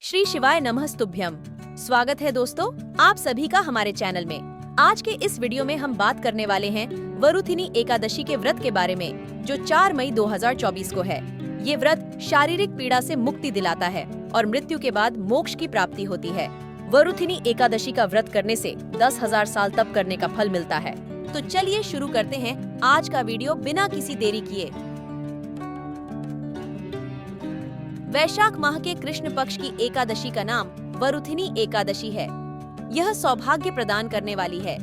श्री शिवाय नमस्तुभ्यम। स्वागत है दोस्तों आप सभी का हमारे चैनल में। आज के इस वीडियो में हम बात करने वाले हैं वरुथिनी एकादशी के व्रत के बारे में, जो 4 मई 2024 को है। ये व्रत शारीरिक पीड़ा से मुक्ति दिलाता है और मृत्यु के बाद मोक्ष की प्राप्ति होती है। वरुथिनी एकादशी का व्रत करने से 10,000 साल तप करने का फल मिलता है। तो चलिए शुरू करते हैं आज का वीडियो बिना किसी देरी किए। वैशाख माह के कृष्ण पक्ष की एकादशी का नाम वरुथिनी एकादशी है। यह सौभाग्य प्रदान करने वाली है।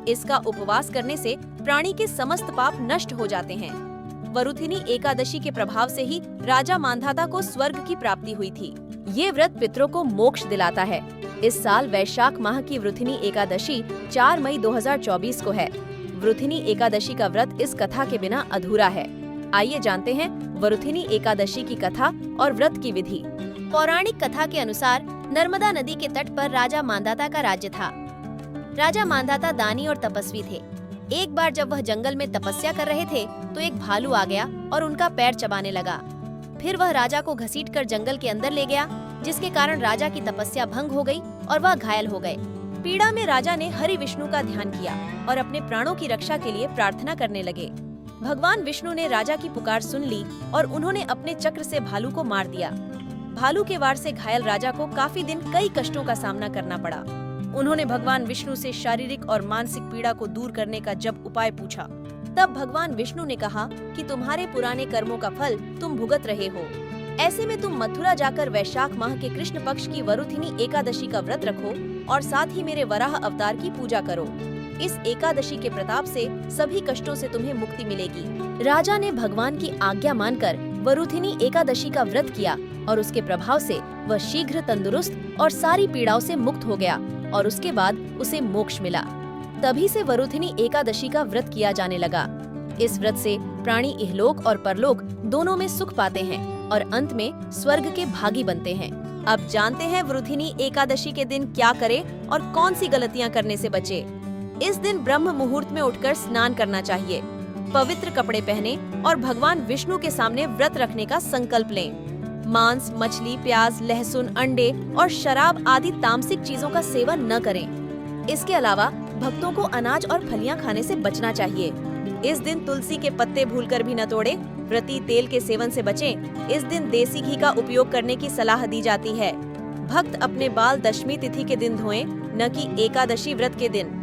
इसका उपवास करने से प्राणी के समस्त पाप नष्ट हो जाते हैं। वरुथिनी एकादशी के प्रभाव से ही राजा मांधाता को स्वर्ग की प्राप्ति हुई थी। ये व्रत पितरों को मोक्ष दिलाता है। इस साल वैशाख माह की वरुथिनी एकादशी 4 मई 2024 को है। वरुथिनी एकादशी का व्रत इस कथा के बिना अधूरा है। आइए जानते हैं वरुथिनी एकादशी की कथा और व्रत की विधि। पौराणिक कथा के अनुसार नर्मदा नदी के तट पर राजा मांधाता का राज्य था। राजा मांधाता दानी और तपस्वी थे। एक बार जब वह जंगल में तपस्या कर रहे थे तो एक भालू आ गया और उनका पैर चबाने लगा। फिर वह राजा को घसीटकर जंगल के अंदर ले गया, जिसके कारण राजा की तपस्या भंग हो गई और वह घायल हो गए। पीड़ा में राजा ने हरि विष्णु का ध्यान किया और अपने प्राणों की रक्षा के लिए प्रार्थना करने लगे। भगवान विष्णु ने राजा की पुकार सुन ली और उन्होंने अपने चक्र से भालू को मार दिया। भालू के वार से घायल राजा को काफी दिन कई कष्टों का सामना करना पड़ा। उन्होंने भगवान विष्णु से शारीरिक और मानसिक पीड़ा को दूर करने का जब उपाय पूछा, तब भगवान विष्णु ने कहा कि तुम्हारे पुराने कर्मों का फल तुम भुगत रहे हो। ऐसे में तुम मथुरा जाकर वैशाख माह के कृष्ण पक्ष की वरुथिनी एकादशी का व्रत रखो और साथ ही मेरे वराह अवतार की पूजा करो। इस एकादशी के प्रताप से सभी कष्टों से तुम्हें मुक्ति मिलेगी। राजा ने भगवान की आज्ञा मानकर वरुथिनी एकादशी का व्रत किया और उसके प्रभाव से वह शीघ्र तंदुरुस्त और सारी पीड़ाओं से मुक्त हो गया और उसके बाद उसे मोक्ष मिला। तभी से वरुथिनी एकादशी का व्रत किया जाने लगा। इस व्रत से प्राणी इहलोक और परलोक दोनों में सुख पाते हैं और अंत में स्वर्ग के भागी बनते हैं। अब जानते हैं वरुथिनी एकादशी के दिन क्या करें और कौन सी गलतियां करने से बचे। इस दिन ब्रह्म मुहूर्त में उठकर स्नान करना चाहिए। पवित्र कपड़े पहने और भगवान विष्णु के सामने व्रत रखने का संकल्प लें। मांस, मछली, प्याज, लहसुन, अंडे और शराब आदि तामसिक चीजों का सेवन न करें। इसके अलावा भक्तों को अनाज और फलियां खाने से बचना चाहिए। इस दिन तुलसी के पत्ते भूलकर भी न तोड़े। व्रती तेल के सेवन से बचें। इस दिन देसी घी का उपयोग करने की सलाह दी जाती है। भक्त अपने बाल दशमी तिथि के दिन धोएं, न कि एकादशी व्रत के दिन।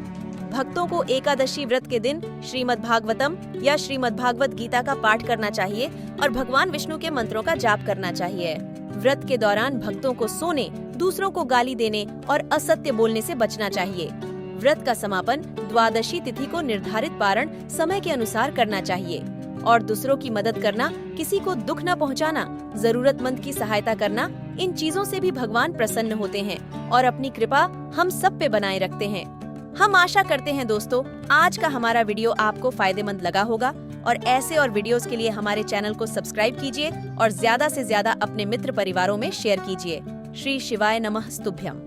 भक्तों को एकादशी व्रत के दिन श्रीमद् भागवतम या श्रीमद् भागवत गीता का पाठ करना चाहिए और भगवान विष्णु के मंत्रों का जाप करना चाहिए। व्रत के दौरान भक्तों को सोने, दूसरों को गाली देने और असत्य बोलने से बचना चाहिए। व्रत का समापन द्वादशी तिथि को निर्धारित पारण समय के अनुसार करना चाहिए और दूसरों की मदद करना, किसी को दुख न पहुंचाना, जरूरतमंद की सहायता करना, इन चीजों से भी भगवान प्रसन्न होते हैं और अपनी कृपा हम सब पे बनाए रखते हैं। हम आशा करते हैं दोस्तों आज का हमारा वीडियो आपको फायदेमंद लगा होगा और ऐसे और वीडियोस के लिए हमारे चैनल को सब्सक्राइब कीजिए और ज्यादा से ज्यादा अपने मित्र परिवारों में शेयर कीजिए। श्री शिवाय नमस्तुभ्यम।